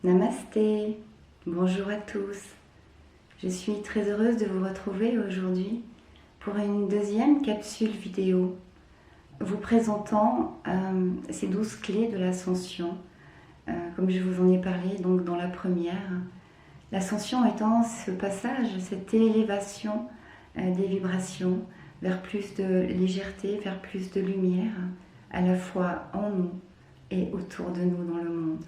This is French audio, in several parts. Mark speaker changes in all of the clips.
Speaker 1: Namasté, bonjour à tous. Je suis très heureuse de vous retrouver aujourd'hui pour une deuxième capsule vidéo vous présentant ces 12 clés de l'ascension. Comme je vous en ai parlé donc dans la première, l'ascension étant ce passage, cette élévation des vibrations vers plus de légèreté, vers plus de lumière, à la fois en nous et autour de nous dans le monde.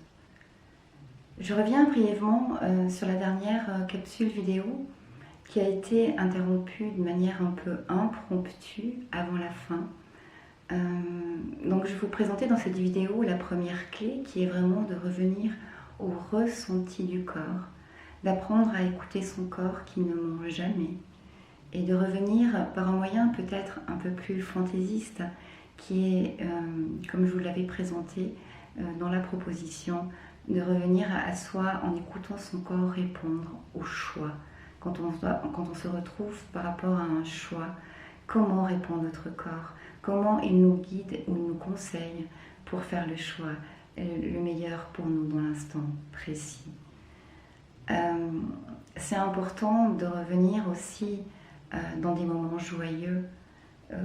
Speaker 1: Je reviens brièvement sur la dernière capsule vidéo qui a été interrompue de manière un peu impromptue avant la fin. Donc je vais vous présenter dans cette vidéo la première clé qui est vraiment de revenir au ressenti du corps, d'apprendre à écouter son corps qui ne ment jamais et de revenir par un moyen peut-être un peu plus fantaisiste qui est, comme je vous l'avais présenté dans la proposition, de revenir à soi en écoutant son corps répondre au choix. Quand on se retrouve par rapport à un choix, comment répond notre corps? Comment il nous guide ou nous conseille pour faire le choix le meilleur pour nous dans l'instant précis? C'est important de revenir aussi dans des moments joyeux.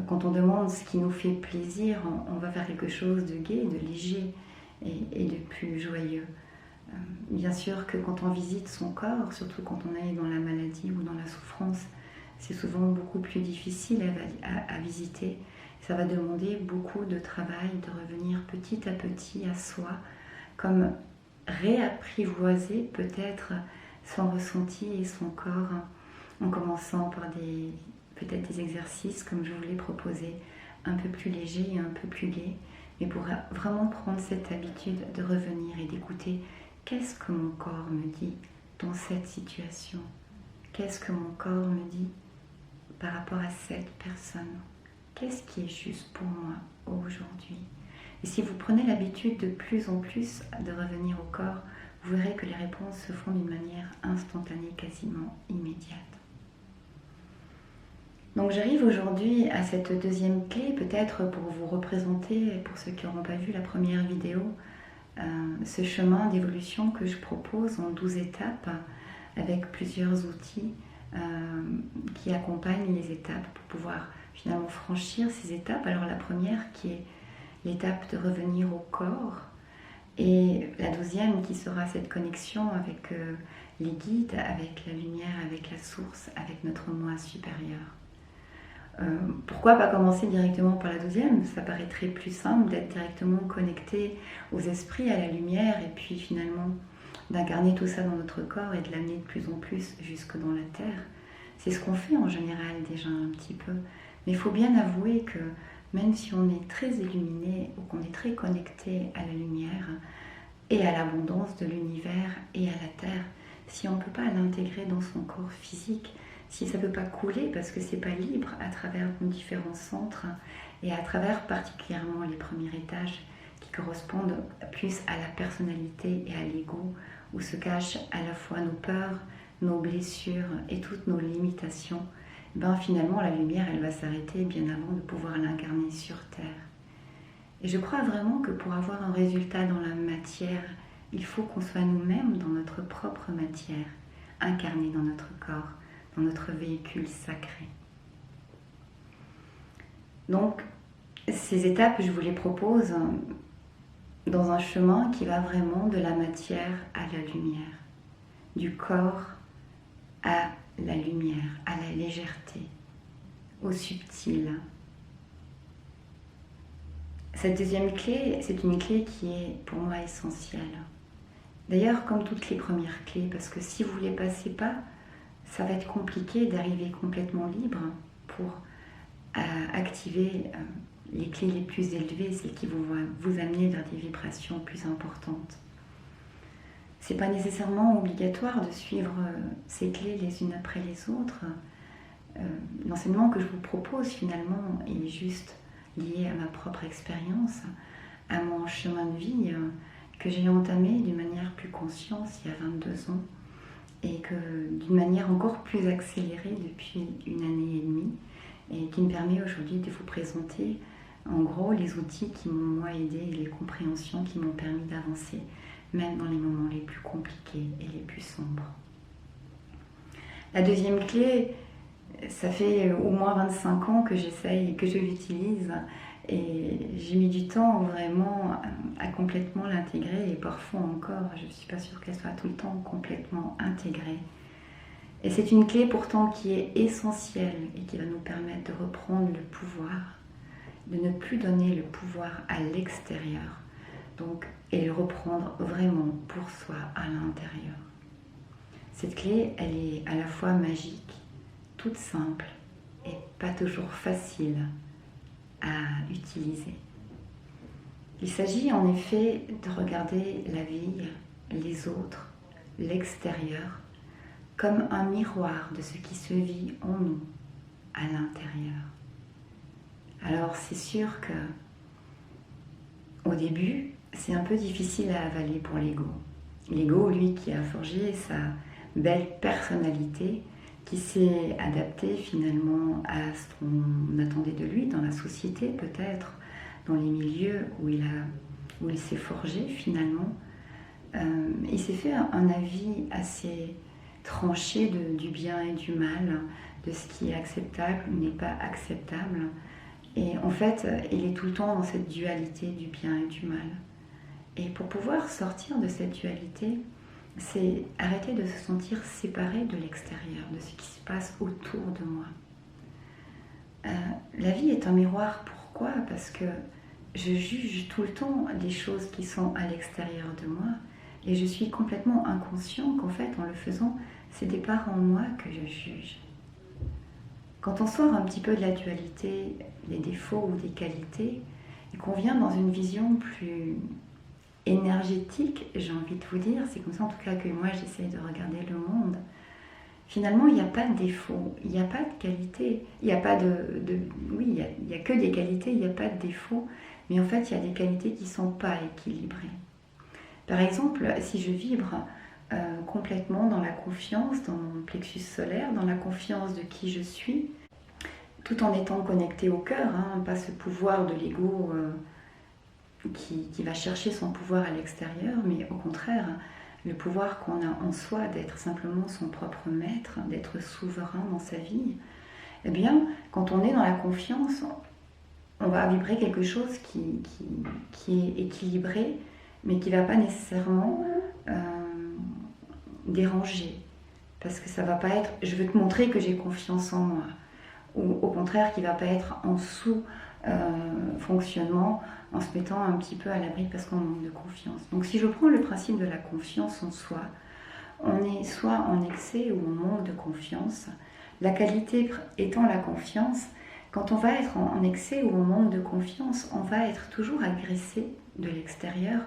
Speaker 1: Quand on demande ce qui nous fait plaisir, on va vers quelque chose de gai, de léger et de plus joyeux. Bien sûr que quand on visite son corps, surtout quand on est dans la maladie ou dans la souffrance, c'est souvent beaucoup plus difficile à visiter. Ça va demander beaucoup de travail de revenir petit à petit à soi, comme réapprivoiser peut-être son ressenti et son corps, en commençant par peut-être des exercices comme je vous l'ai proposé, un peu plus légers et un peu plus gais, mais pour vraiment prendre cette habitude de revenir et d'écouter qu'est-ce que mon corps me dit dans cette situation, qu'est-ce que mon corps me dit par rapport à cette personne, qu'est-ce qui est juste pour moi aujourd'hui. Et si vous prenez l'habitude de plus en plus de revenir au corps, vous verrez que les réponses se font d'une manière instantanée, quasiment immédiate. Donc j'arrive aujourd'hui à cette deuxième clé, peut-être pour vous représenter, pour ceux qui n'auront pas vu la première vidéo, ce chemin d'évolution que je propose en 12 étapes, avec plusieurs outils qui accompagnent les étapes pour pouvoir finalement franchir ces étapes. Alors la première qui est l'étape de revenir au corps, et la deuxième qui sera cette connexion avec les guides, avec la lumière, avec la source, avec notre moi supérieur. Pourquoi pas commencer directement par la deuxième? Ça paraîtrait plus simple d'être directement connecté aux esprits, à la lumière, et puis finalement d'incarner tout ça dans notre corps et de l'amener de plus en plus jusque dans la terre. C'est ce qu'on fait en général déjà un petit peu. Mais il faut bien avouer que même si on est très illuminé ou qu'on est très connecté à la lumière et à l'abondance de l'univers et à la terre, si on ne peut pas l'intégrer dans son corps physique, si ça ne peut pas couler parce que ce n'est pas libre à travers nos différents centres et à travers particulièrement les premiers étages qui correspondent plus à la personnalité et à l'ego, où se cachent à la fois nos peurs, nos blessures et toutes nos limitations, ben finalement la lumière elle va s'arrêter bien avant de pouvoir l'incarner sur Terre. Et je crois vraiment que pour avoir un résultat dans la matière, il faut qu'on soit nous-mêmes dans notre propre matière, incarnés dans notre corps, dans notre véhicule sacré. Donc, ces étapes, je vous les propose dans un chemin qui va vraiment de la matière à la lumière, du corps à la lumière, à la légèreté, au subtil. Cette deuxième clé, c'est une clé qui est pour moi essentielle. D'ailleurs, comme toutes les premières clés, parce que si vous ne les passez pas, ça va être compliqué d'arriver complètement libre pour activer les clés les plus élevées, celles qui vont vous amener vers des vibrations plus importantes. Ce n'est pas nécessairement obligatoire de suivre ces clés les unes après les autres. L'enseignement que je vous propose finalement est juste lié à ma propre expérience, à mon chemin de vie que j'ai entamé d'une manière plus consciente il y a 22 ans et que d'une manière encore plus accélérée depuis une année et demie et qui me permet aujourd'hui de vous présenter en gros les outils qui m'ont moi aidé et les compréhensions qui m'ont permis d'avancer même dans les moments les plus compliqués et les plus sombres. La deuxième clé, ça fait au moins 25 ans que j'essaye, que je l'utilise, et j'ai mis du temps vraiment à complètement l'intégrer, et parfois encore, je ne suis pas sûre qu'elle soit tout le temps complètement intégrée. Et c'est une clé pourtant qui est essentielle et qui va nous permettre de reprendre le pouvoir, de ne plus donner le pouvoir à l'extérieur, donc, et le reprendre vraiment pour soi à l'intérieur. Cette clé, elle est à la fois magique, toute simple et pas toujours facile à utiliser. Il s'agit en effet de regarder la vie, les autres, l'extérieur, comme un miroir de ce qui se vit en nous, à l'intérieur. Alors c'est sûr que au début, c'est un peu difficile à avaler pour l'ego. L'ego, lui, qui a forgé sa belle personnalité, qui s'est adapté finalement à ce qu'on attendait de lui dans la société peut-être, dans les milieux où il s'est forgé finalement. Il s'est fait un avis assez tranché du bien et du mal, de ce qui est acceptable ou n'est pas acceptable. Et en fait, il est tout le temps dans cette dualité du bien et du mal. Et pour pouvoir sortir de cette dualité, c'est arrêter de se sentir séparé de l'extérieur, de ce qui se passe autour de moi. La vie est un miroir, pourquoi ? Parce que je juge tout le temps les choses qui sont à l'extérieur de moi, et je suis complètement inconscient qu'en fait, en le faisant, c'est des parts en moi que je juge. Quand on sort un petit peu de la dualité, des défauts ou des qualités, et qu'on vient dans une vision plus énergétique, j'ai envie de vous dire, c'est comme ça en tout cas que moi j'essaye de regarder le monde. Finalement, il n'y a pas de défaut, il n'y a pas de qualité, il n'y a pas oui, il y a que des qualités, il n'y a pas de défaut, mais en fait, il y a des qualités qui ne sont pas équilibrées. Par exemple, si je vibre complètement dans la confiance, dans mon plexus solaire, dans la confiance de qui je suis, tout en étant connecté au cœur, pas ce pouvoir de l'ego qui va chercher son pouvoir à l'extérieur, mais au contraire, le pouvoir qu'on a en soi d'être simplement son propre maître, d'être souverain dans sa vie. Eh bien, quand on est dans la confiance, on va vibrer quelque chose qui est équilibré, mais qui ne va pas nécessairement déranger. Parce que ça ne va pas être « je veux te montrer que j'ai confiance en moi », ou au contraire qui ne va pas être en sous-fonctionnement, en se mettant un petit peu à l'abri parce qu'on manque de confiance. Donc si je prends le principe de la confiance en soi, on est soit en excès ou on manque de confiance. La qualité étant la confiance, quand on va être en excès ou on manque de confiance, on va être toujours agressé de l'extérieur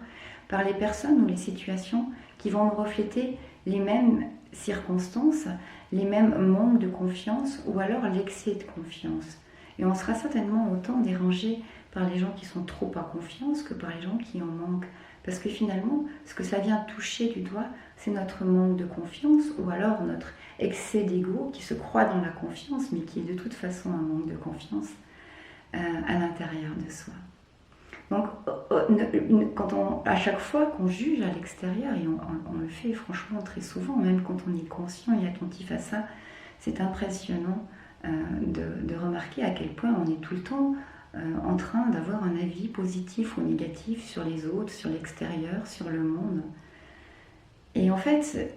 Speaker 1: par les personnes ou les situations qui vont nous refléter les mêmes circonstances, les mêmes manques de confiance ou alors l'excès de confiance. Et on sera certainement autant dérangé par les gens qui sont trop en confiance que par les gens qui en manquent. Parce que finalement, ce que ça vient toucher du doigt, c'est notre manque de confiance ou alors notre excès d'ego qui se croit dans la confiance, mais qui est de toute façon un manque de confiance à l'intérieur de soi. Donc, à chaque fois qu'on juge à l'extérieur, et on le fait franchement très souvent, même quand on est conscient et attentif à ça, c'est impressionnant de remarquer à quel point on est tout le temps en train d'avoir un avis positif ou négatif sur les autres, sur l'extérieur, sur le monde. Et en fait,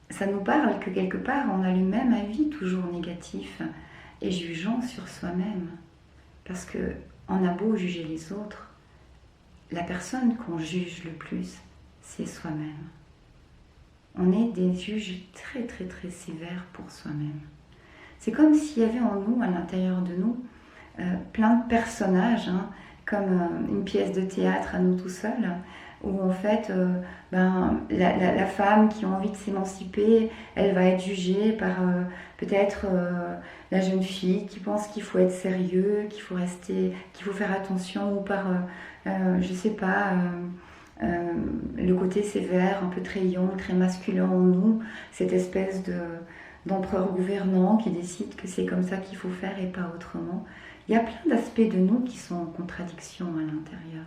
Speaker 1: ça nous parle que quelque part, on a le même avis toujours négatif et jugeant sur soi-même. Parce qu'on a beau juger les autres, la personne qu'on juge le plus, c'est soi-même. On est des juges très très très sévères pour soi-même. C'est comme s'il y avait en nous, à l'intérieur de nous, plein de personnages, comme une pièce de théâtre à nous tout seuls, où en fait, la femme qui a envie de s'émanciper, elle va être jugée par peut-être la jeune fille qui pense qu'il faut être sérieux, qu'il faut faire attention, ou par, je sais pas, le côté sévère, un peu très yang, très masculin en nous, cette espèce d'empereur gouvernant qui décide que c'est comme ça qu'il faut faire et pas autrement. Il y a plein d'aspects de nous qui sont en contradiction à l'intérieur.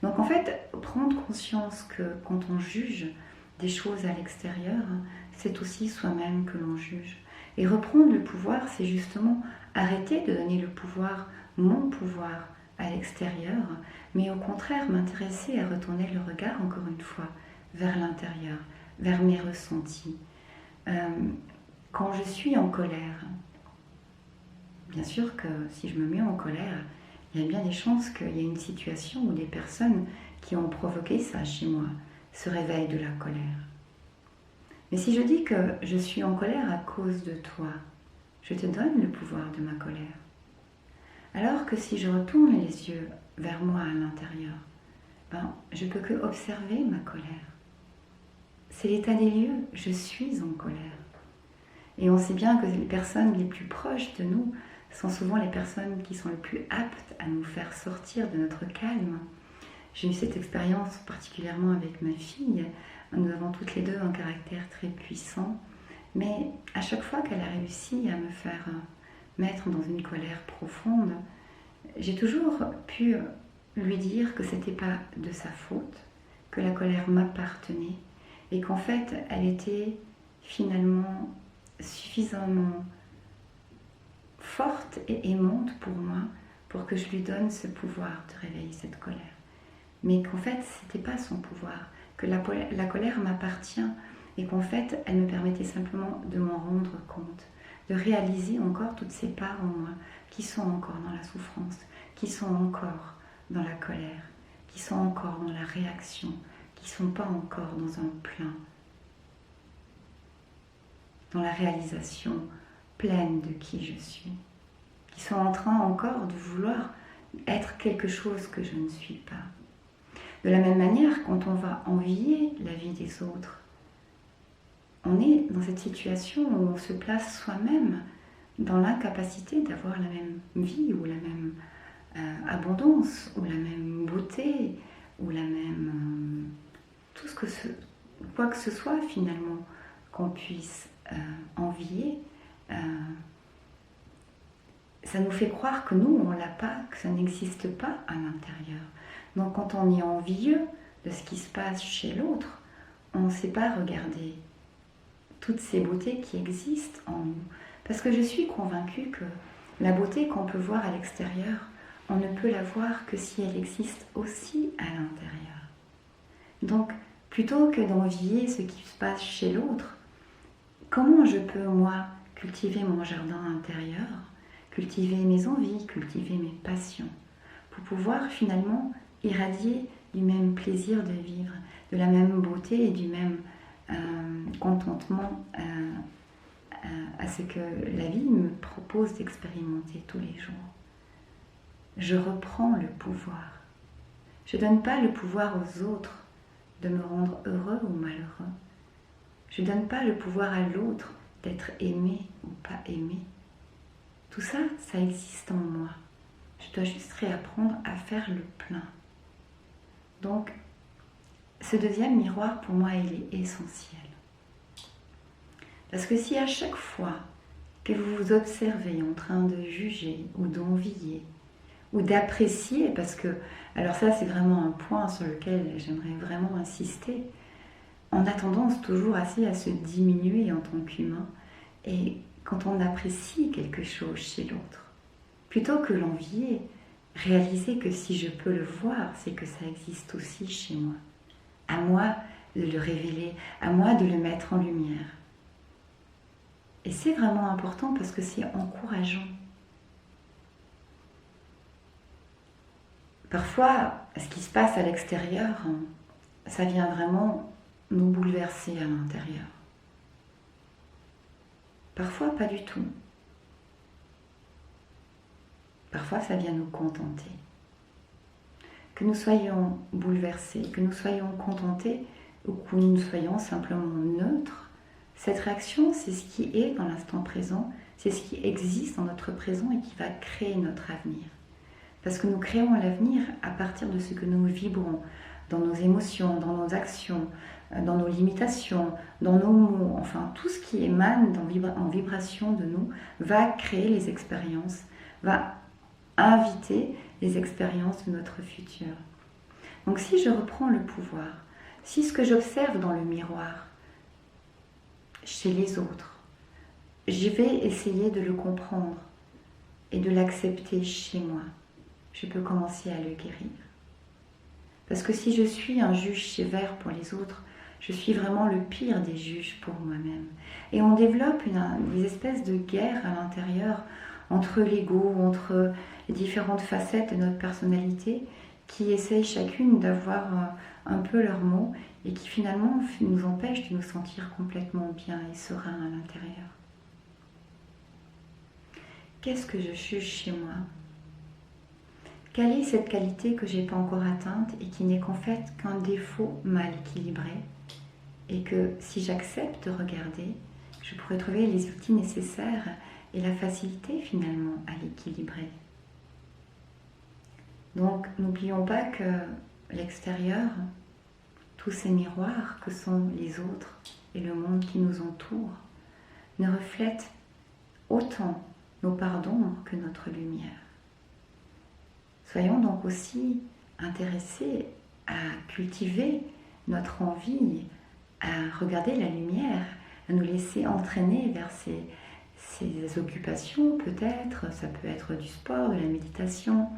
Speaker 1: Donc en fait, prendre conscience que quand on juge des choses à l'extérieur, c'est aussi soi-même que l'on juge. Et reprendre le pouvoir, c'est justement arrêter de donner le pouvoir, mon pouvoir, à l'extérieur, mais au contraire m'intéresser à retourner le regard, encore une fois, vers l'intérieur, vers mes ressentis. Quand je suis en colère, bien sûr que si je me mets en colère, il y a bien des chances qu'il y ait une situation où des personnes qui ont provoqué ça chez moi se réveillent de la colère. Mais si je dis que je suis en colère à cause de toi, je te donne le pouvoir de ma colère. Alors que si je retourne les yeux vers moi à l'intérieur, je ne peux que observer ma colère. C'est l'état des lieux, je suis en colère. Et on sait bien que les personnes les plus proches de nous sont souvent les personnes qui sont les plus aptes à nous faire sortir de notre calme. J'ai eu cette expérience particulièrement avec ma fille. Nous avons toutes les deux un caractère très puissant, mais à chaque fois qu'elle a réussi à me faire mettre dans une colère profonde, j'ai toujours pu lui dire que c'était pas de sa faute, que la colère m'appartenait et qu'en fait elle était finalement suffisamment forte et aimante pour moi pour que je lui donne ce pouvoir de réveiller cette colère. Mais qu'en fait c'était pas son pouvoir, que la colère m'appartient et qu'en fait elle me permettait simplement de m'en rendre compte, de réaliser encore toutes ces parts en moi qui sont encore dans la souffrance, qui sont encore dans la colère, qui sont encore dans la réaction, qui ne sont pas encore dans un plein, dans la réalisation pleine de qui je suis, qui sont en train encore de vouloir être quelque chose que je ne suis pas. De la même manière, quand on va envier la vie des autres, on est dans cette situation où on se place soi-même dans l'incapacité d'avoir la même vie ou la même abondance ou la même beauté ou la même quoi que ce soit finalement qu'on puisse envier. Ça nous fait croire que nous on l'a pas, que ça n'existe pas à l'intérieur. Donc quand on est envieux de ce qui se passe chez l'autre, on ne sait pas regarder toutes ces beautés qui existent en nous. Parce que je suis convaincue que la beauté qu'on peut voir à l'extérieur, on ne peut la voir que si elle existe aussi à l'intérieur. Donc, plutôt que d'envier ce qui se passe chez l'autre, comment je peux, moi, cultiver mon jardin intérieur, cultiver mes envies, cultiver mes passions, pour pouvoir finalement irradier du même plaisir de vivre, de la même beauté et du même contentement à ce que la vie me propose d'expérimenter tous les jours. Je reprends le pouvoir. Je ne donne pas le pouvoir aux autres de me rendre heureux ou malheureux. Je ne donne pas le pouvoir à l'autre d'être aimé ou pas aimé. Tout ça, ça existe en moi. Je dois juste réapprendre à faire le plein. Donc, ce deuxième miroir, pour moi, il est essentiel. Parce que si à chaque fois que vous vous observez en train de juger ou d'envier ou d'apprécier, parce que, alors ça c'est vraiment un point sur lequel j'aimerais vraiment insister, on a tendance toujours assez à se diminuer en tant qu'humain, et quand on apprécie quelque chose chez l'autre, plutôt que l'envier, réaliser que si je peux le voir, c'est que ça existe aussi chez moi. À moi de le révéler, à moi de le mettre en lumière. Et c'est vraiment important parce que c'est encourageant. Parfois, ce qui se passe à l'extérieur, ça vient vraiment nous bouleverser à l'intérieur. Parfois, pas du tout. Parfois, ça vient nous contenter. Que nous soyons bouleversés, que nous soyons contentés ou que nous soyons simplement neutres, cette réaction, c'est ce qui est dans l'instant présent, c'est ce qui existe dans notre présent et qui va créer notre avenir. Parce que nous créons l'avenir à partir de ce que nous vibrons, dans nos émotions, dans nos actions, dans nos limitations, dans nos mots, enfin tout ce qui émane en vibration de nous va créer les expériences, va inviter les expériences de notre futur. Donc si je reprends le pouvoir, si ce que j'observe dans le miroir, chez les autres, je vais essayer de le comprendre et de l'accepter chez moi, je peux commencer à le guérir. Parce que si je suis un juge sévère pour les autres, je suis vraiment le pire des juges pour moi-même. Et on développe des espèces de guerres à l'intérieur entre l'ego, entre les différentes facettes de notre personnalité qui essayent chacune d'avoir un peu leur mot et qui finalement nous empêchent de nous sentir complètement bien et serein à l'intérieur. Qu'est-ce que je juge chez moi ? Quelle est cette qualité que je n'ai pas encore atteinte et qui n'est qu'en fait qu'un défaut mal équilibré et que si j'accepte de regarder, je pourrais trouver les outils nécessaires et la facilité finalement à l'équilibrer. Donc n'oublions pas que l'extérieur, tous ces miroirs que sont les autres et le monde qui nous entoure, ne reflètent autant nos parts d'ombre que notre lumière. Soyons donc aussi intéressés à cultiver notre envie, à regarder la lumière, à nous laisser entraîner vers ces occupations peut-être, ça peut être du sport, de la méditation,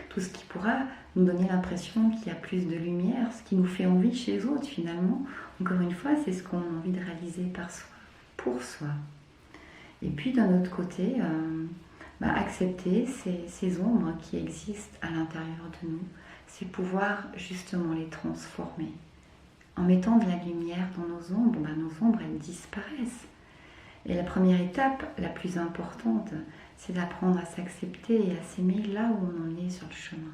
Speaker 1: tout ce qui pourra nous donner l'impression qu'il y a plus de lumière, ce qui nous fait envie chez les autres finalement. Encore une fois, c'est ce qu'on a envie de réaliser par soi, pour soi. Et puis d'un autre côté, accepter ces ombres qui existent à l'intérieur de nous, c'est pouvoir justement les transformer. En mettant de la lumière dans nos ombres, elles disparaissent. Et la première étape, la plus importante, c'est d'apprendre à s'accepter et à s'aimer là où on en est sur le chemin.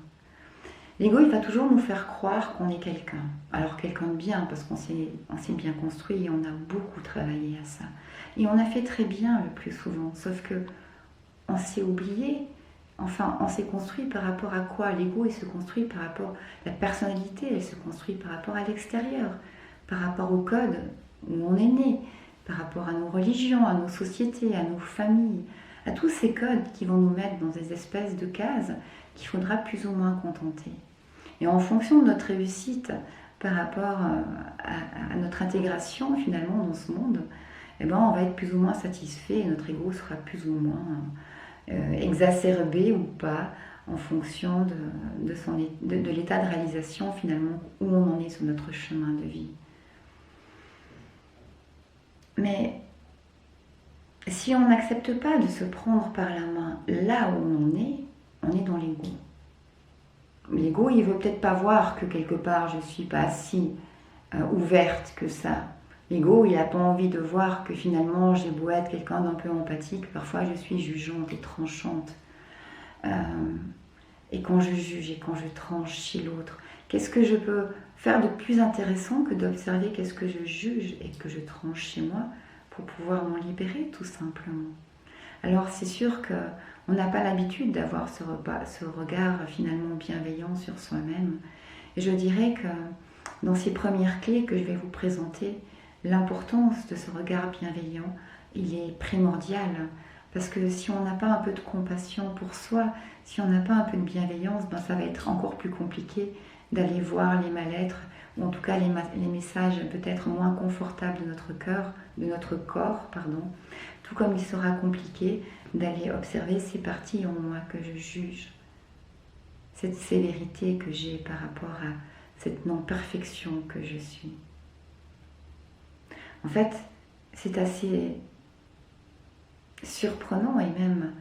Speaker 1: L'ego, il va toujours nous faire croire qu'on est quelqu'un. Alors quelqu'un de bien, parce qu'on s'est bien construit et on a beaucoup travaillé à ça. Et on a fait très bien le plus souvent, sauf que on s'est oublié, enfin on s'est construit par rapport à quoi? L'ego il se construit par rapport à la personnalité, elle se construit par rapport à l'extérieur, par rapport au code où on est né, par rapport à nos religions, à nos sociétés, à nos familles, à tous ces codes qui vont nous mettre dans des espèces de cases qu'il faudra plus ou moins contenter. Et en fonction de notre réussite par rapport à notre intégration finalement dans ce monde, on va être plus ou moins satisfait et notre ego sera plus ou moins exacerbé ou pas en fonction de l'état de réalisation finalement où on en est sur notre chemin de vie. Mais si on n'accepte pas de se prendre par la main là où on est dans l'ego. L'ego, il veut peut-être pas voir que quelque part je suis pas si ouverte que ça. L'ego, il n'a pas envie de voir que finalement j'ai beau être quelqu'un d'un peu empathique, parfois je suis jugeante et tranchante. Et quand je juge et quand je tranche chez l'autre, qu'est-ce que je peux faire de plus intéressant que d'observer qu'est-ce que je juge et que je tranche chez moi pour pouvoir m'en libérer tout simplement. Alors c'est sûr qu'on n'a pas l'habitude d'avoir ce regard finalement bienveillant sur soi-même. Et je dirais que dans ces premières clés que je vais vous présenter, l'importance de ce regard bienveillant, il est primordial. Parce que si on n'a pas un peu de compassion pour soi, si on n'a pas un peu de bienveillance, ça va être encore plus compliqué d'aller voir les mal-être, ou en tout cas les messages peut-être moins confortables de notre cœur, de notre corps, pardon. Tout comme il sera compliqué d'aller observer ces parties en moi que je juge, cette sévérité que j'ai par rapport à cette non-perfection que je suis. En fait, c'est assez surprenant et même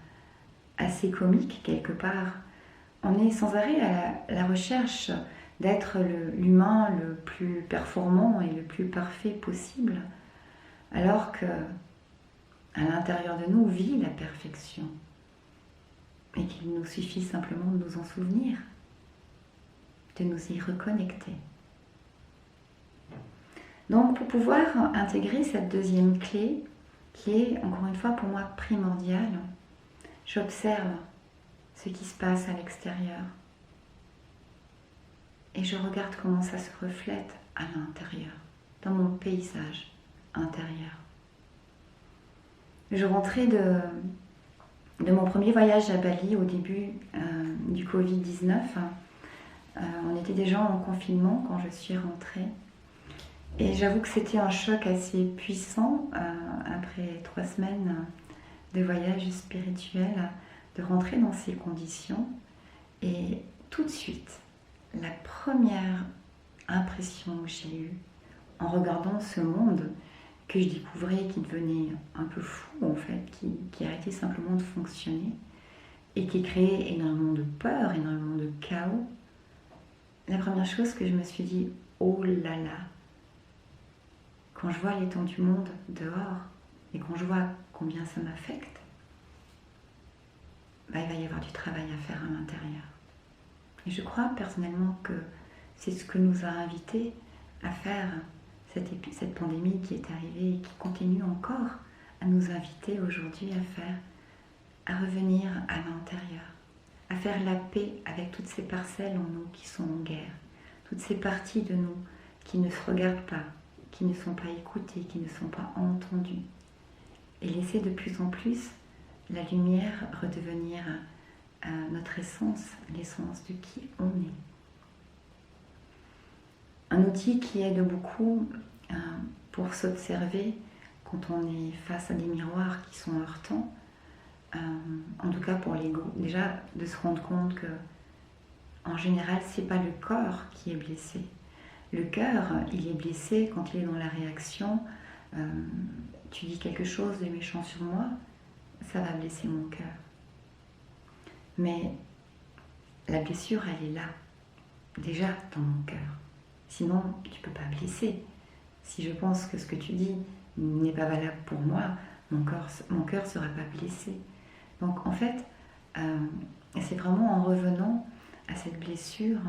Speaker 1: assez comique quelque part. On est sans arrêt à la recherche d'être l'humain le plus performant et le plus parfait possible, alors que à l'intérieur de nous vit la perfection et qu'il nous suffit simplement de nous en souvenir, de nous y reconnecter. Donc pour pouvoir intégrer cette deuxième clé, qui est encore une fois pour moi primordiale, j'observe ce qui se passe à l'extérieur et je regarde comment ça se reflète à l'intérieur, dans mon paysage intérieur. Je rentrais de mon premier voyage à Bali au début du Covid-19. On était déjà en confinement quand je suis rentrée. Et j'avoue que c'était un choc assez puissant après 3 semaines de voyage spirituel, de rentrer dans ces conditions. Et tout de suite, la première impression que j'ai eue en regardant ce monde que je découvrais qui devenait un peu fou en fait, qui arrêtait simplement de fonctionner et qui créait énormément de peur, énormément de chaos, la première chose que je me suis dit, oh là là, quand je vois l'étendue du monde dehors et quand je vois combien ça m'affecte, il va y avoir du travail à faire à l'intérieur. Et je crois personnellement que c'est ce que nous a invités à faire cette pandémie qui est arrivée et qui continue encore à nous inviter aujourd'hui à revenir à l'intérieur, à faire la paix avec toutes ces parcelles en nous qui sont en guerre, toutes ces parties de nous qui ne se regardent pas, qui ne sont pas écoutées, qui ne sont pas entendues, et laisser de plus en plus la lumière redevenir notre essence, l'essence de qui on est. Un outil qui aide beaucoup pour s'observer quand on est face à des miroirs qui sont heurtants, en tout cas pour l'ego, déjà de se rendre compte que en général c'est pas le corps qui est blessé. Le cœur, il est blessé quand il est dans la réaction. Tu dis quelque chose de méchant sur moi, ça va blesser mon cœur. Mais la blessure, elle est là, déjà dans mon cœur. Sinon, tu ne peux pas blesser. Si je pense que ce que tu dis n'est pas valable pour moi, mon cœur ne sera pas blessé. Donc en fait, c'est vraiment en revenant à cette blessure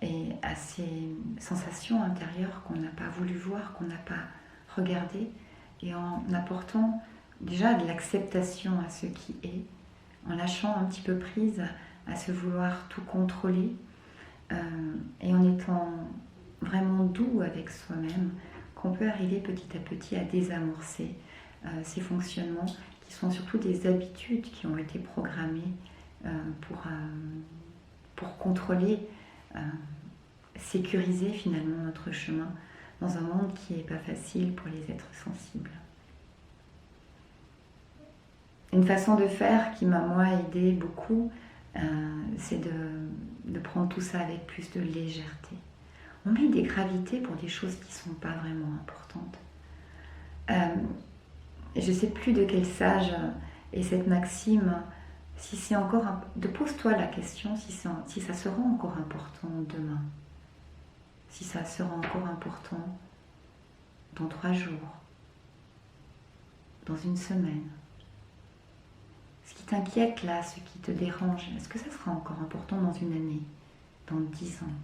Speaker 1: et à ces sensations intérieures qu'on n'a pas voulu voir, qu'on n'a pas regardé, et en apportant déjà de l'acceptation à ce qui est, en lâchant un petit peu prise à se vouloir tout contrôler, et en étant vraiment doux avec soi-même, qu'on peut arriver petit à petit à désamorcer ces fonctionnements qui sont surtout des habitudes qui ont été programmées pour contrôler, sécuriser finalement notre chemin dans un monde qui n'est pas facile pour les êtres sensibles. Une façon de faire qui m'a moi aidé beaucoup, c'est de prendre tout ça avec plus de légèreté. On met des gravités pour des choses qui ne sont pas vraiment importantes. Je ne sais plus de quel sage est cette maxime. Si c'est encore pose-toi la question si ça sera encore important demain, si ça sera encore important dans 3 jours, dans une semaine. Ce qui t'inquiète là, ce qui te dérange, est-ce que ça sera encore important dans une année, dans 10 ans?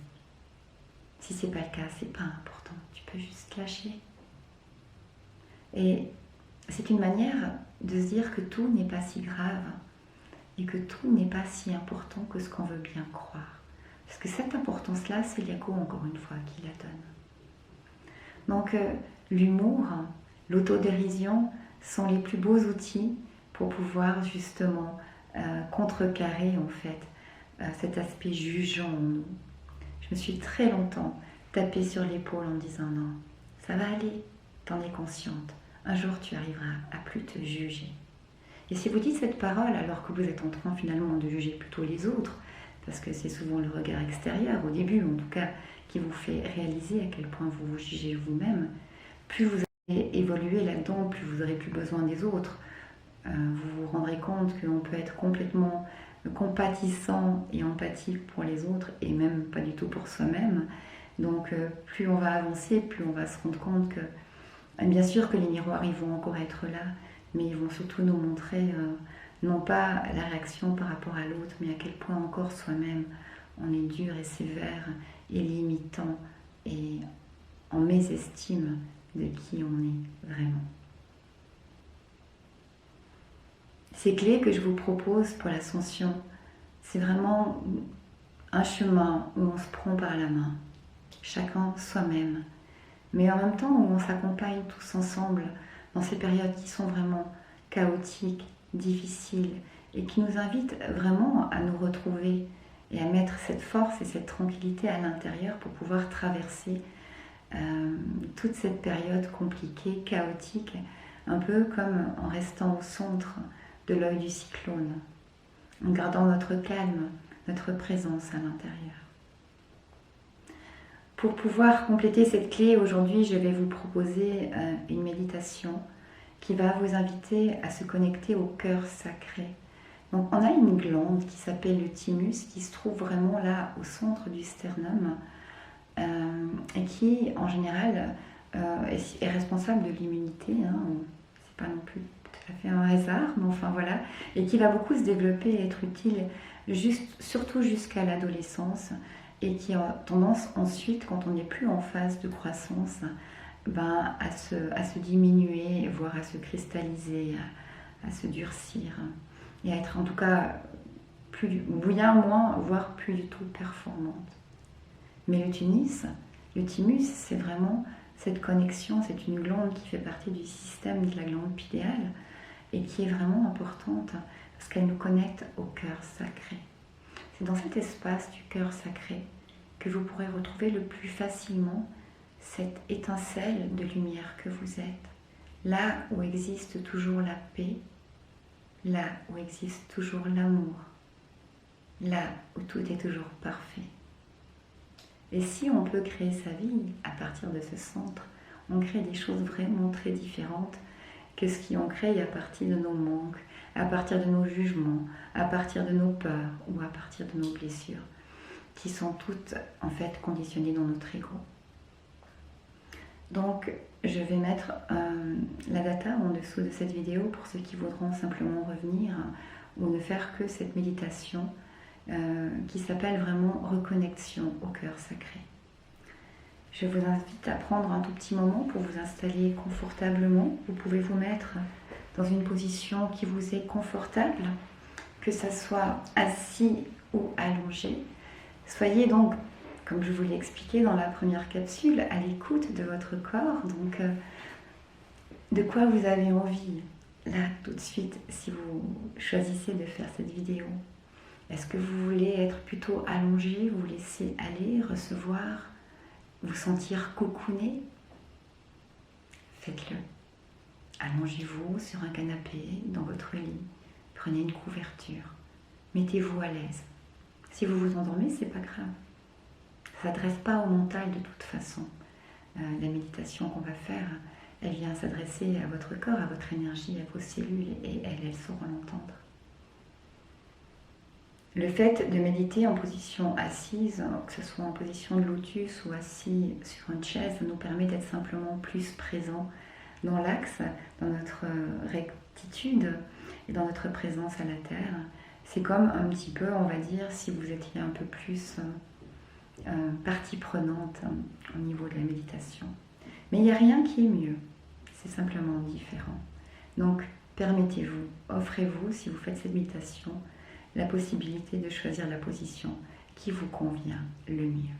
Speaker 1: Si c'est pas le cas, c'est pas important. Tu peux juste lâcher. Et c'est une manière de se dire que tout n'est pas si grave et que tout n'est pas si important que ce qu'on veut bien croire. Parce que cette importance-là, c'est l'ego, encore une fois, qui la donne. Donc, l'humour, l'autodérision sont les plus beaux outils pour pouvoir justement contrecarrer, en fait, cet aspect jugeant en nous. Je me suis très longtemps tapée sur l'épaule en disant non, ça va aller, t'en es consciente. Un jour, tu arriveras à plus te juger. Et si vous dites cette parole alors que vous êtes en train finalement de juger plutôt les autres, parce que c'est souvent le regard extérieur, au début en tout cas, qui vous fait réaliser à quel point vous vous jugez vous-même, plus vous allez évoluer là-dedans, plus vous n'aurez plus besoin des autres. Vous vous rendrez compte qu'on peut être complètement compatissant et empathique pour les autres et même pas du tout pour soi-même. Donc plus on va avancer, plus on va se rendre compte que bien sûr que les miroirs ils vont encore être là, mais ils vont surtout nous montrer non pas la réaction par rapport à l'autre, mais à quel point encore soi-même on est dur et sévère et limitant et en mésestime de qui on est vraiment. Ces clés que je vous propose pour l'ascension, c'est vraiment un chemin où on se prend par la main, chacun soi-même, mais en même temps où on s'accompagne tous ensemble dans ces périodes qui sont vraiment chaotiques, difficiles, et qui nous invitent vraiment à nous retrouver et à mettre cette force et cette tranquillité à l'intérieur pour pouvoir traverser toute cette période compliquée, chaotique, un peu comme en restant au centre de l'œil du cyclone, en gardant notre calme, notre présence à l'intérieur. Pour pouvoir compléter cette clé, aujourd'hui, je vais vous proposer une méditation qui va vous inviter à se connecter au cœur sacré. Donc, on a une glande qui s'appelle le thymus, qui se trouve vraiment là au centre du sternum et qui, en général, est responsable de l'immunité. Hein. C'est pas non plus tout à fait un hasard, mais enfin voilà, et qui va beaucoup se développer et être utile surtout jusqu'à l'adolescence, et qui a tendance ensuite, quand on n'est plus en phase de croissance, à se diminuer, voire à se cristalliser, à se durcir, et à être en tout cas bien moins, voire plus du tout performante. Mais le thymus, c'est vraiment cette connexion, c'est une glande qui fait partie du système de la glande pinéale et qui est vraiment importante parce qu'elle nous connecte au cœur sacré. C'est dans cet espace du cœur sacré que vous pourrez retrouver le plus facilement cette étincelle de lumière que vous êtes. Là où existe toujours la paix, là où existe toujours l'amour, là où tout est toujours parfait. Et si on peut créer sa vie à partir de ce centre, on crée des choses vraiment très différentes que ce qu'on crée à partir de nos manques, à partir de nos jugements, à partir de nos peurs ou à partir de nos blessures, qui sont toutes en fait conditionnées dans notre ego. Donc je vais mettre la data en dessous de cette vidéo pour ceux qui voudront simplement revenir ou ne faire que cette méditation qui s'appelle vraiment reconnexion au cœur sacré. Je vous invite à prendre un tout petit moment pour vous installer confortablement. Vous pouvez vous mettre dans une position qui vous est confortable, que ce soit assis ou allongé. Soyez donc, comme je vous l'ai expliqué dans la première capsule, à l'écoute de votre corps. Donc, de quoi vous avez envie, là, tout de suite, si vous choisissez de faire cette vidéo. Est-ce que vous voulez être plutôt allongé, vous laisser aller, recevoir, vous sentir cocooné? Faites-le. Allongez-vous sur un canapé, dans votre lit. Prenez une couverture. Mettez-vous à l'aise. Si vous vous endormez, c'est pas grave. Ça ne s'adresse pas au mental de toute façon. La méditation qu'on va faire, elle vient s'adresser à votre corps, à votre énergie, à vos cellules, et elles sauront l'entendre. Le fait de méditer en position assise, que ce soit en position de lotus ou assis sur une chaise, nous permet d'être simplement plus présents dans l'axe, dans notre rectitude et dans notre présence à la terre. C'est comme un petit peu, on va dire, si vous étiez un peu plus partie prenante au niveau de la méditation. Mais il n'y a rien qui est mieux, c'est simplement différent. Donc, permettez-vous, offrez-vous, si vous faites cette méditation, la possibilité de choisir la position qui vous convient le mieux.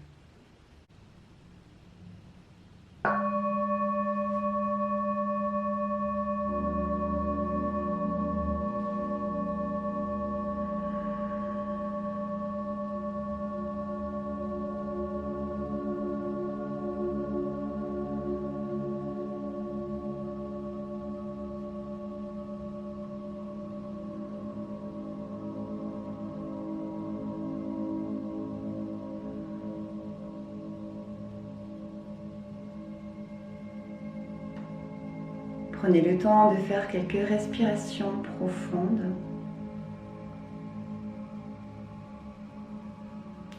Speaker 1: Prenez le temps de faire quelques respirations profondes.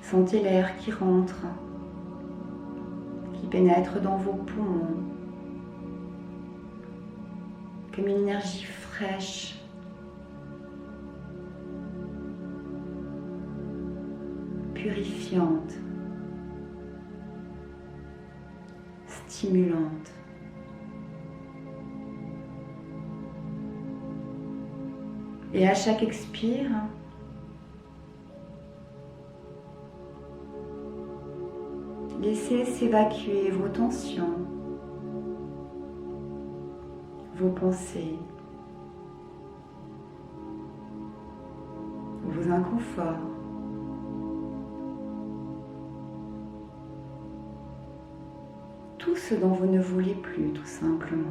Speaker 1: Sentez l'air qui rentre, qui pénètre dans vos poumons, comme une énergie fraîche, purifiante, stimulante. Et à chaque expire, laissez s'évacuer vos tensions, vos pensées, vos inconforts. tout ce dont vous ne voulez plus, tout simplement.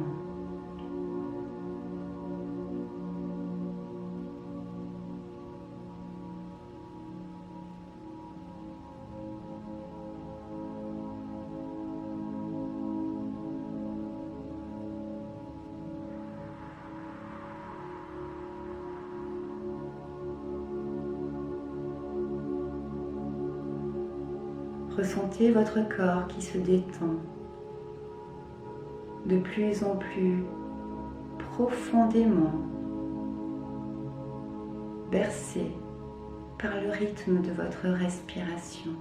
Speaker 1: Ressentez votre corps qui se détend de plus en plus profondément, bercé par le rythme de votre respiration.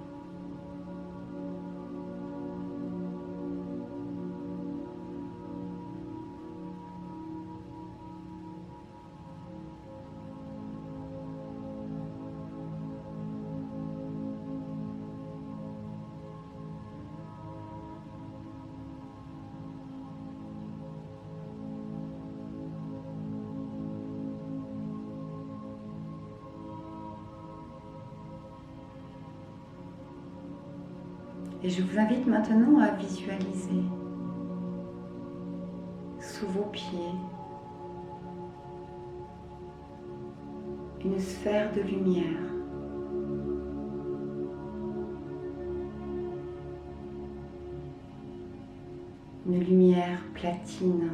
Speaker 1: Et je vous invite maintenant à visualiser sous vos pieds une sphère de lumière. Une lumière platine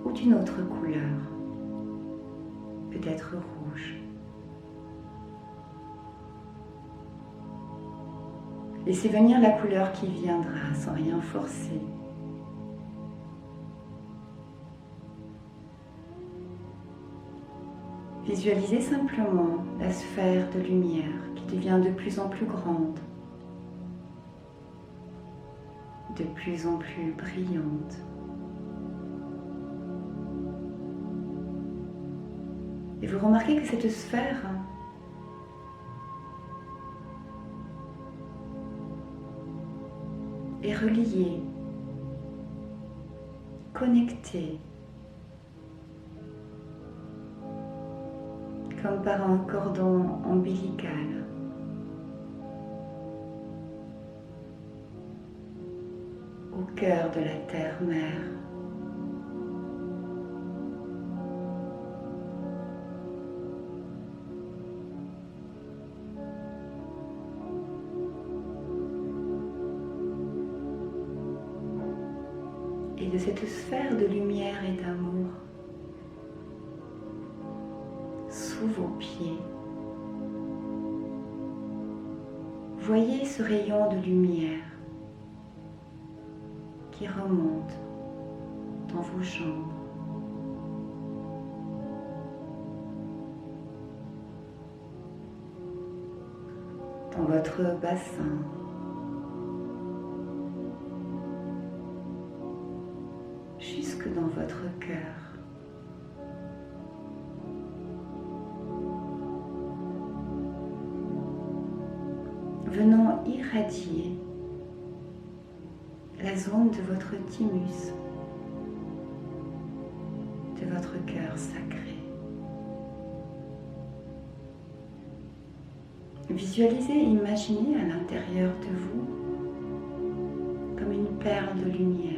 Speaker 1: ou d'une autre couleur, peut-être rouge. Laissez venir la couleur qui viendra sans rien forcer. Visualisez simplement la sphère de lumière qui devient de plus en plus grande, de plus en plus brillante. Et vous remarquez que cette sphère est reliée, connectée, comme par un cordon ombilical. Au cœur de la terre-mère. Et de cette sphère de lumière et d'amour, sous vos pieds, voyez ce rayon de lumière qui remonte dans vos jambes, dans votre bassin, jusque dans votre cœur. Venant irradier la zone de votre thymus, de votre cœur sacré. Visualisez et imaginez à l'intérieur de vous comme une perle de lumière.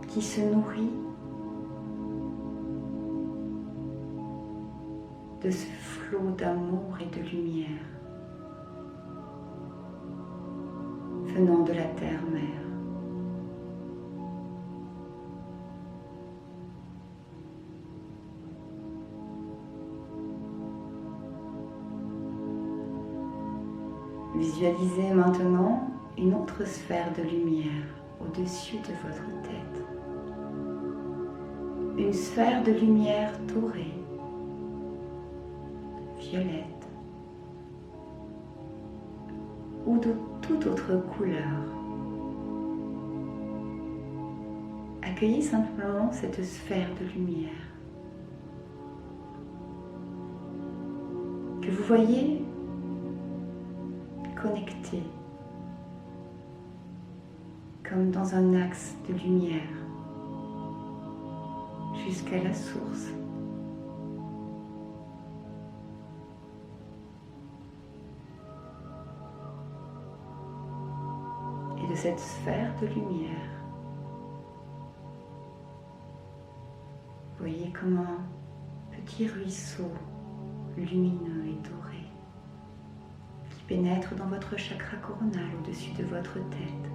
Speaker 1: Qui se nourrit de ce flot d'amour et de lumière venant de la terre-mère. Visualisez maintenant une autre sphère de lumière au-dessus de votre tête. Une sphère de lumière dorée, violette ou de toute autre couleur. Accueillez simplement cette sphère de lumière que vous voyez connectée comme dans un axe de lumière jusqu'à la source. cette sphère de lumière. Voyez comme un petit ruisseau lumineux et doré qui pénètre dans votre chakra coronal au-dessus de votre tête,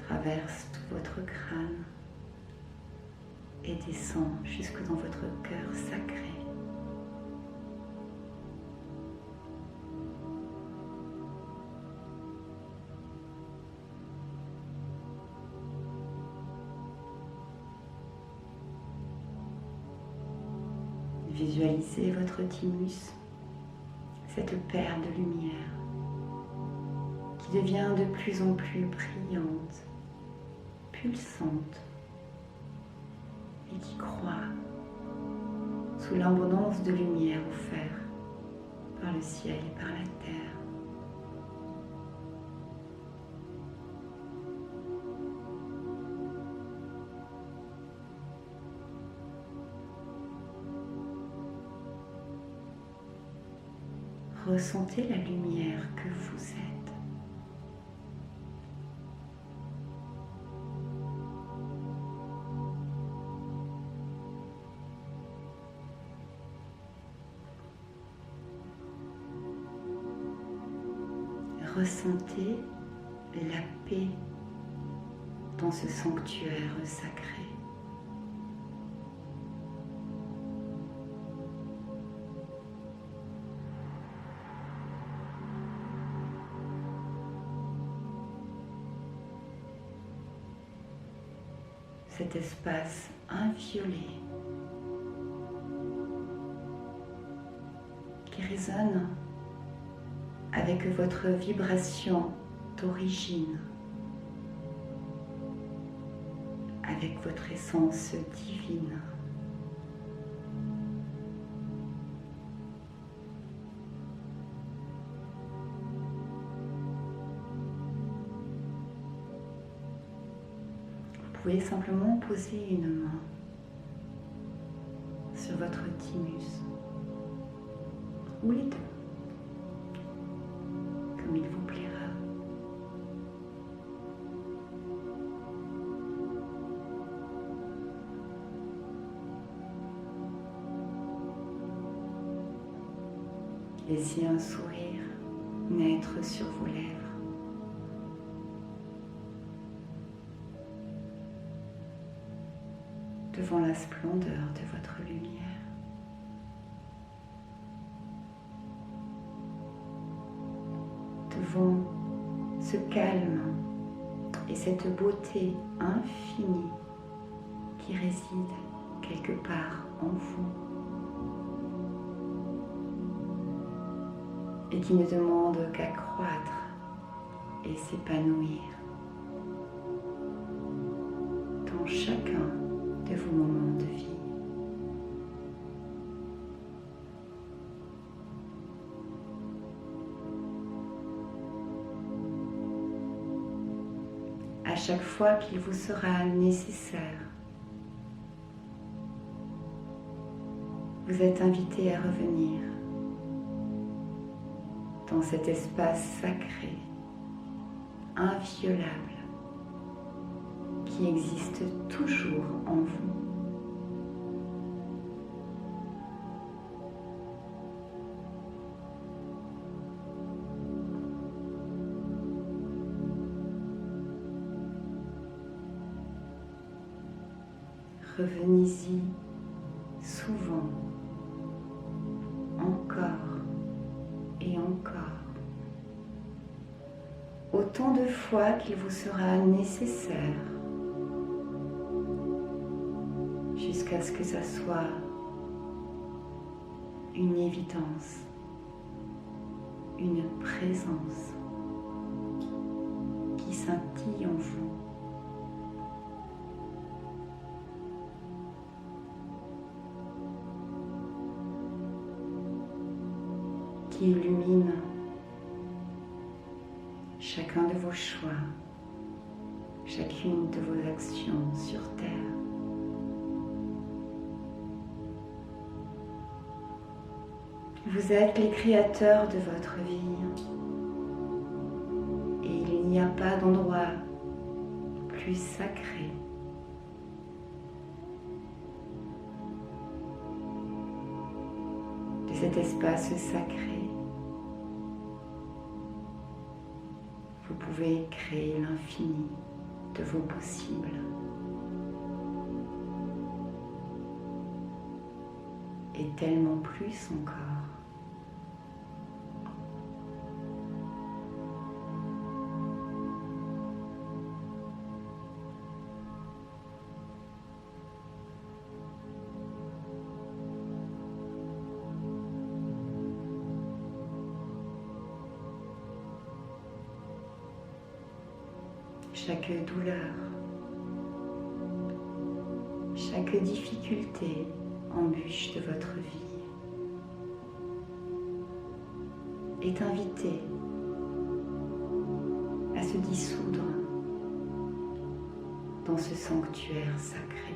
Speaker 1: traverse tout votre crâne et descend jusque dans votre cœur sacré. Visualisez votre thymus, cette perle de lumière qui devient de plus en plus brillante, pulsante et qui croît sous l'abondance de lumière offerte par le ciel et par la terre. Ressentez la lumière que vous êtes. Ressentez la paix dans ce sanctuaire sacré. Cet espace inviolé qui résonne avec votre vibration d'origine, avec votre essence divine. Vous pouvez simplement poser une main sur votre thymus ou les deux, comme il vous plaira. Laissez un sourire naître sur vos lèvres. Devant la splendeur de votre lumière. Devant ce calme et cette beauté infinie qui réside quelque part en vous et qui ne demande qu'à croître et s'épanouir dans chacun de vos moments de vie. À chaque fois qu'il vous sera nécessaire, vous êtes invité à revenir dans cet espace sacré, inviolable, qui existe toujours en vous. Revenez-y souvent, encore et encore, autant de fois qu'il vous sera nécessaire, jusqu'à ce que ça soit une évidence, une présence qui scintille en vous. Qui illumine chacun de vos choix, chacune de vos actions sur Terre. Vous êtes les créateurs de votre vie. n'y a pas d'endroit plus sacré. De cet espace sacré, vous pouvez créer l'infini de vos possibles. Et tellement plus encore. Chaque douleur, chaque difficulté, embûche de votre vie est invitée à se dissoudre dans ce sanctuaire sacré.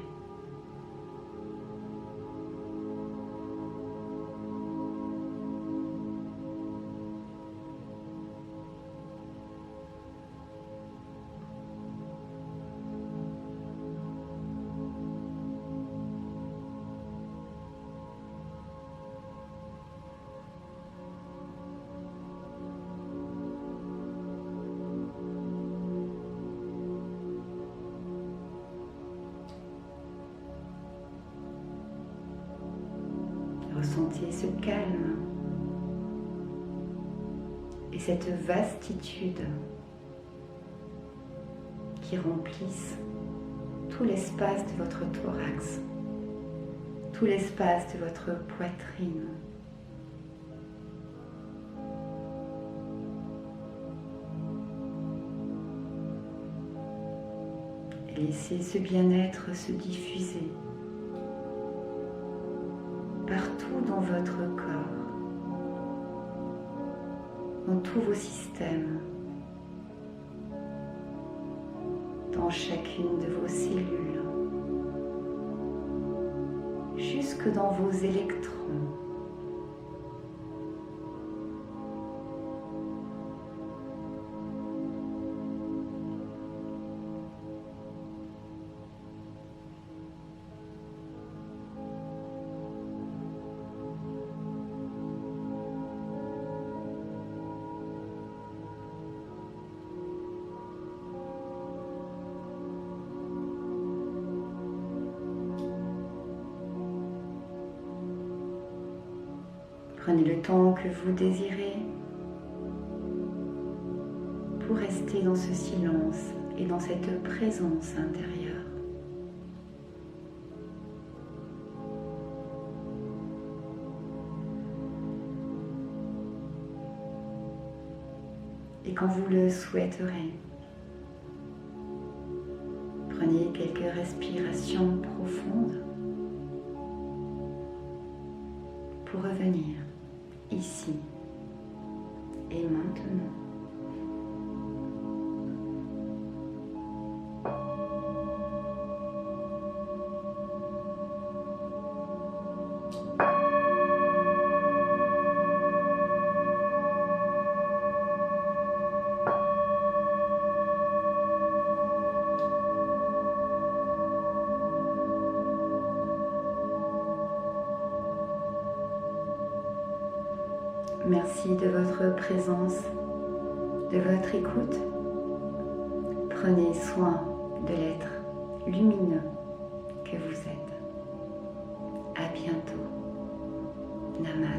Speaker 1: Ressentez ce calme et cette vastitude qui remplissent tout l'espace de votre thorax, tout l'espace de votre poitrine. Et laissez ce bien-être se diffuser partout dans votre corps, dans tous vos systèmes, dans chacune de vos cellules, jusque dans vos électrons. Prenez le temps que vous désirez pour rester dans ce silence et dans cette présence intérieure. Et quand vous le souhaiterez, prenez quelques respirations profondes pour revenir ici et maintenant. Merci de votre présence, de votre écoute. Prenez soin de l'être lumineux que vous êtes. À bientôt. Namaste.